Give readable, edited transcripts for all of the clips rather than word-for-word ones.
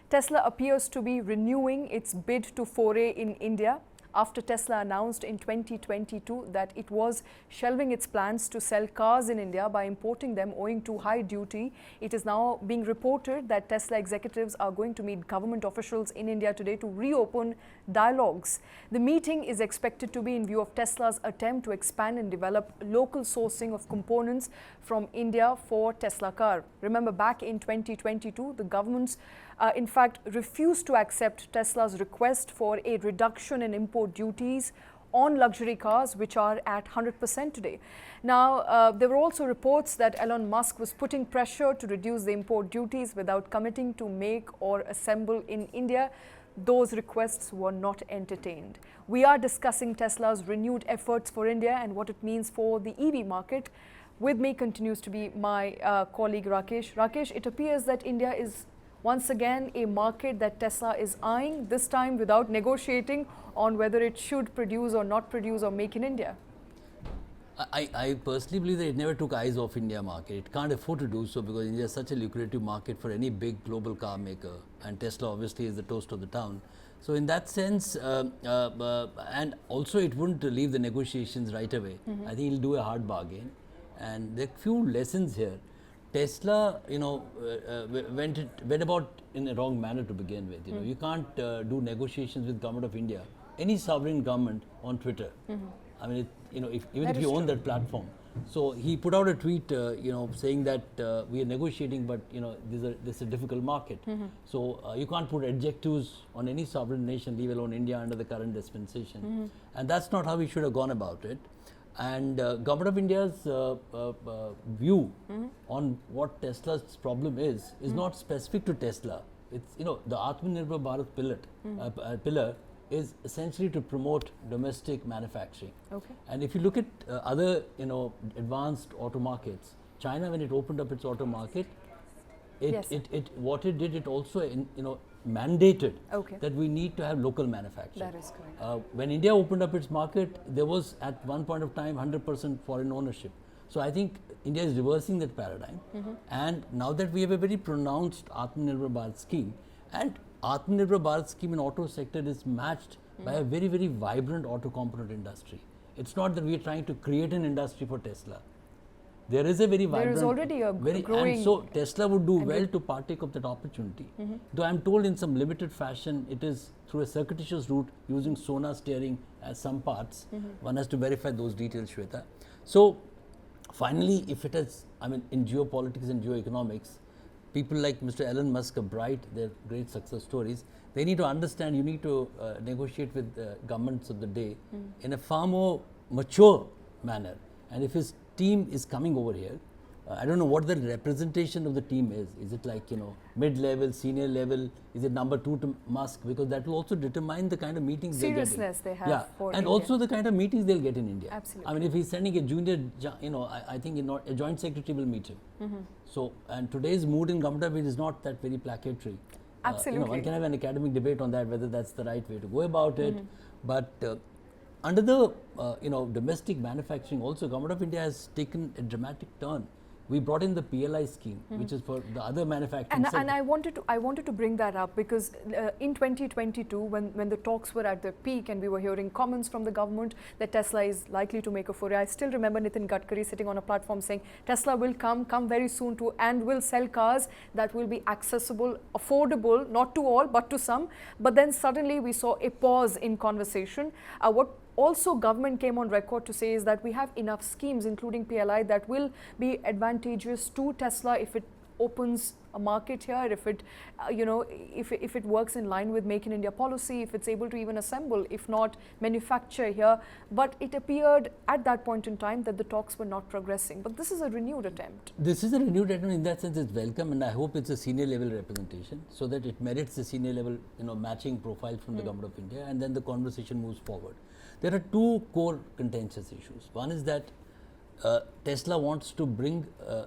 Tesla appears to be renewing its bid to foray in India after Tesla announced in 2022 that it was shelving its plans to sell cars in India by importing them owing to high duty. It is now being reported that Tesla executives are going to meet government officials in India today to reopen dialogues. The meeting is expected to be in view of Tesla's attempt to expand and develop local sourcing of components from India for Tesla car. Remember, back in 2022, the governments in fact refused to accept Tesla's request for a reduction in import duties on luxury cars, which are at 100% today. Now, there were also reports that Elon Musk was putting pressure to reduce the import duties without committing to make or assemble in India. Those requests were not entertained. We are discussing Tesla's renewed efforts for India and what it means for the EV market. With me continues to be my colleague Rakesh. Rakesh, it appears that India is once again a market that Tesla is eyeing, this time without negotiating on whether it should produce or not produce or make in India. I personally believe that it never took eyes off India market. It can't afford to do so because India is such a lucrative market for any big global car maker, and Tesla obviously is the toast of the town. So in that sense, and also it wouldn't leave the negotiations right away. I think it'll do a hard bargain, and there are few lessons here. Tesla, went about in a wrong manner to begin with. You can't do negotiations with government of India, any sovereign government, on Twitter. I mean, even if you own that platform. So he put out a tweet, saying that we are negotiating, but this is a difficult market. So you can't put adjectives on any sovereign nation, leave alone India, under the current dispensation. And that's not how we should have gone about it. And Government of India's view on what Tesla's problem is not specific to Tesla. It's the Atmanirbhar Bharat pillar is essentially to promote domestic manufacturing. Okay. And if you look at other advanced auto markets, China, when it opened up its auto market, it also mandated that we need to have local manufacturing. That is correct. When India opened up its market, there was at one point of time 100% foreign ownership. So I think India is reversing that paradigm. And now that we have a very pronounced Atmanirbhar Bharat scheme, and Atmanirbhar Bharat scheme in auto sector is matched by a very, very vibrant auto component industry. It's not that we are trying to create an industry for Tesla. There is a very vibrant, there is already a growing, and so Tesla would do well to partake of that opportunity. Though I'm told in some limited fashion, it is through a circuitous route using Sona steering as some parts. One has to verify those details, Shweta. So finally, if it is, in geopolitics and geoeconomics, people like Mr. Elon Musk are bright, they're great success stories. They need to understand you need to negotiate with governments of the day in a far more mature manner. And if his team is coming over here, I don't know what the representation of the team is. Is it like, mid-level, senior level? Is it number 2 to Musk? Because that will also determine the kind of meetings they get. Seriousness they have for and India. Also the kind of meetings they'll get in India. Absolutely. If he's sending a junior, I think a joint secretary will meet him. So, and today's mood in Government of India is not that very placatory. Absolutely. One can have an academic debate on that, whether that's the right way to go about it. But under the domestic manufacturing also, Government of India has taken a dramatic turn. We brought in the PLI scheme, which is for the other manufacturing sector. And I wanted to bring that up because in 2022, when the talks were at their peak and we were hearing comments from the government that Tesla is likely to make a foray, I still remember Nitin Gadkari sitting on a platform saying Tesla will come very soon and will sell cars that will be accessible, affordable, not to all but to some. But then suddenly we saw a pause in conversation. What also government came on record to say is that we have enough schemes, including PLI, that will be advantageous to Tesla if it opens a market here, if it, if it works in line with Make in India policy, if it's able to even assemble, if not manufacture here. But it appeared at that point in time that the talks were not progressing. But this is a renewed attempt. This is a renewed attempt. In that sense, it's welcome, and I hope it's a senior level representation so that it merits the senior level, matching profile from the Government of India, and then the conversation moves forward. There are two core contentious issues. One is that Tesla wants to bring,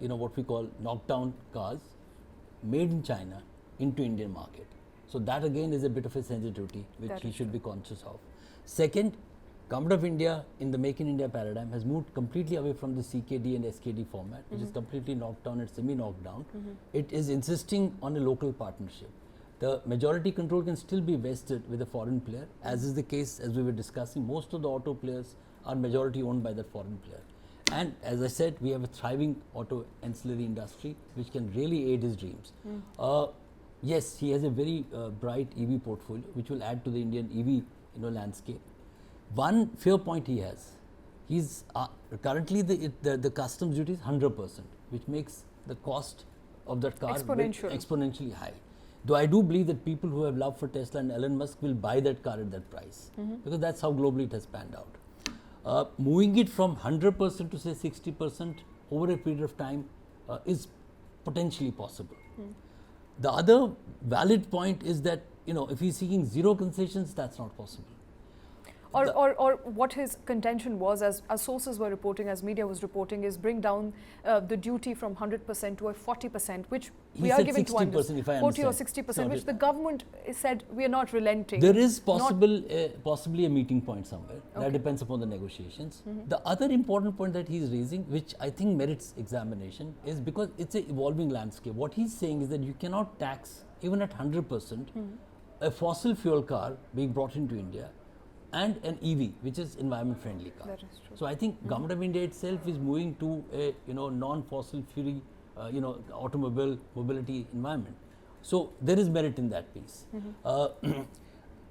what we call knockdown cars made in China into Indian market. So that again is a bit of a sensitivity which he should be conscious of. Second, Government of India in the Make in India paradigm has moved completely away from the CKD and SKD format, which is completely knocked down and semi-knocked down. It is insisting on a local partnership. the majority control can still be vested with a foreign player, as is the case as we were discussing. Most of the auto players are majority owned by that foreign player. And as I said, we have a thriving auto ancillary industry which can really aid his dreams. Yes, he has a very bright EV portfolio which will add to the Indian EV landscape. One fair point he has, he's currently the customs duty is 100%, which makes the cost of that car exponentially high. Though I do believe that people who have love for Tesla and Elon Musk will buy that car at that price, because that's how globally it has panned out. Moving it from 100% to say 60% over a period of time is potentially possible. The other valid point is that if he's seeking zero concessions, that's not possible. Or what his contention was, as sources were reporting, as media was reporting, is bring down the duty from 100% to a 40%, which we are giving to understand, 40 or 60%, which the government said we are not relenting. There is possibly a meeting point somewhere. Okay. That depends upon the negotiations. The other important point that he is raising, which I think merits examination, is because it's an evolving landscape. What he's saying is that you cannot tax, even at 100%, a fossil fuel car being brought into India and an EV, which is environment friendly car. That is true. So I think government of India itself is moving to a non-fossil fuel automobile mobility environment. So there is merit in that piece.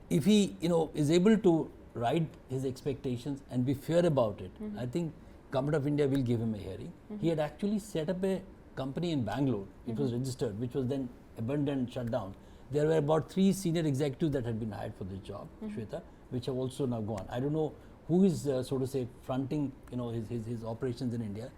If he is able to ride his expectations and be fair about it, I think government of India will give him a hearing. He had actually set up a company in Bangalore. It was registered, which was then abandoned, shut down. There were about 3 senior executives that had been hired for this job, Shweta, which have also now gone. I don't know who is so to say fronting his operations in India,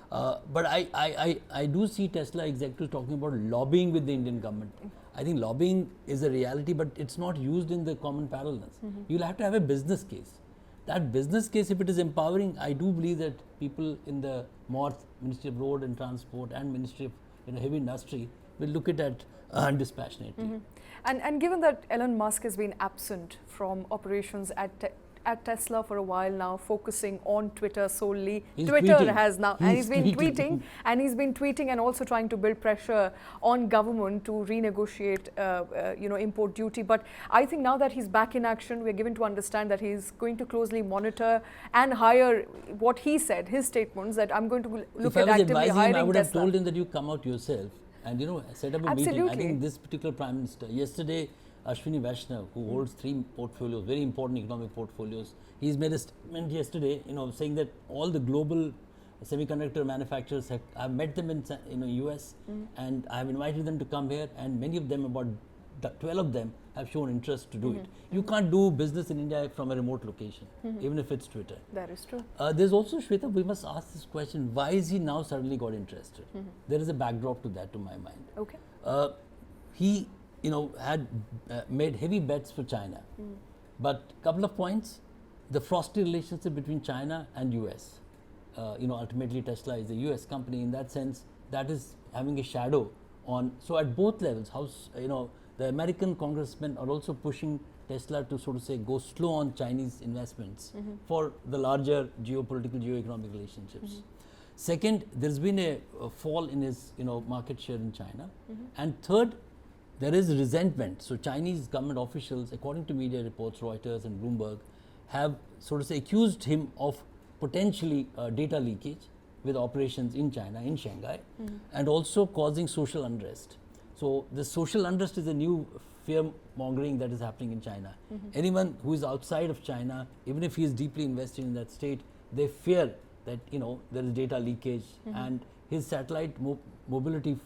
but I do see Tesla executives talking about lobbying with the Indian government. I think lobbying is a reality, but it's not used in the common parlance. You'll have to have a business case. That business case, if it is empowering, I do believe that people in the MoRTH, Ministry of Road and Transport, and Ministry of Heavy Industry will look at that dispassionately. And given that Elon Musk has been absent from operations at Tesla for a while now, focusing on Twitter solely, he's been tweeting and also trying to build pressure on government to renegotiate import duty. But I think now that he's back in action, we're given to understand that he's going to closely monitor and hire what he said, his statements, that I'm going to look at actively hiring Tesla. If I was advising him, I would have told him that you come out yourself and set up a meeting. I think this particular Prime Minister, yesterday, Ashwini Vaishnav, who holds 3 portfolios, very important economic portfolios, he's made a statement yesterday, saying that all the global semiconductor manufacturers I've met them in US, and I've invited them to come here, and many of them, about 12 of them, have shown interest to do it. You can't do business in India from a remote location, even if it's Twitter. That is true. There's also, Shweta, we must ask this question, why is he now suddenly got interested? There is a backdrop to that, to my mind. Okay. He had made heavy bets for China. But couple of points, the frosty relationship between China and US. Ultimately Tesla is a US company. In that sense, that is having a shadow on. So at both levels, the American congressmen are also pushing Tesla to, so to say, go slow on Chinese investments for the larger geopolitical, geoeconomic relationships. Second, there's been a fall in his market share in China. And third, there is resentment. So Chinese government officials, according to media reports, Reuters and Bloomberg, have, so to say, accused him of potentially data leakage with operations in China, in Shanghai, and also causing social unrest. So the social unrest is a new fear mongering that is happening in China. Anyone who is outside of China, even if he is deeply invested in that state, they fear that there is data leakage, and his satellite mobility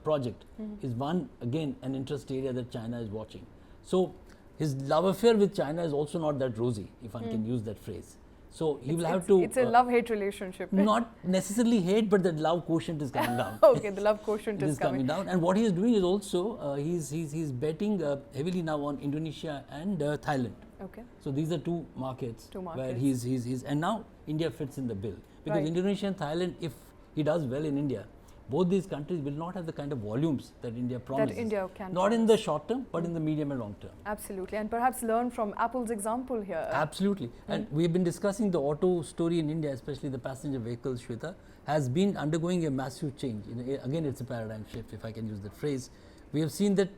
project is again an interest area that China is watching. So his love affair with China is also not that rosy, if one can use that phrase. So he will have to. It's a love-hate relationship. Not necessarily hate, but the love quotient is coming down. Okay, the love quotient is coming down. And what he is doing is also he's betting heavily now on Indonesia and Thailand. Okay. So these are two markets where he's and now India fits in the bill, because Indonesia and Thailand, if he does well in India, both these countries will not have the kind of volumes that India promises. That India can. Not in the short term, but in the medium and long term. Absolutely. And perhaps learn from Apple's example here. Absolutely. And we've been discussing the auto story in India, especially the passenger vehicles, Shweta, has been undergoing a massive change. Again, it's a paradigm shift, if I can use that phrase. We have seen that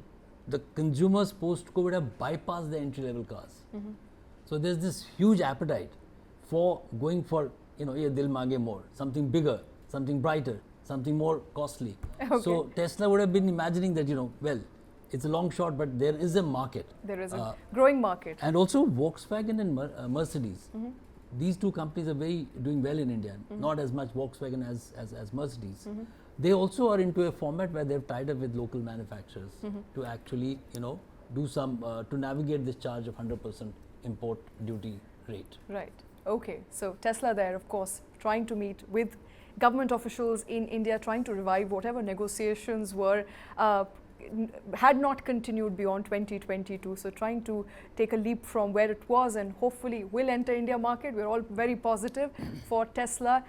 the consumers post-COVID have bypassed the entry-level cars. So there's this huge appetite for going for, ye dil mange more, something bigger, something brighter, something more costly. Okay. So Tesla would have been imagining that, well, it's a long shot, but there is a market. There is a growing market. And also Volkswagen and Mercedes. These two companies are doing well in India. Not as much Volkswagen as Mercedes. They also are into a format where they've tied up with local manufacturers to actually, do some, to navigate this charge of 100% import duty rate. Right. Okay. So Tesla there, of course, trying to meet with government officials in India, trying to revive whatever negotiations were had not continued beyond 2022. So trying to take a leap from where it was and hopefully will enter India market. We're all very positive for Tesla.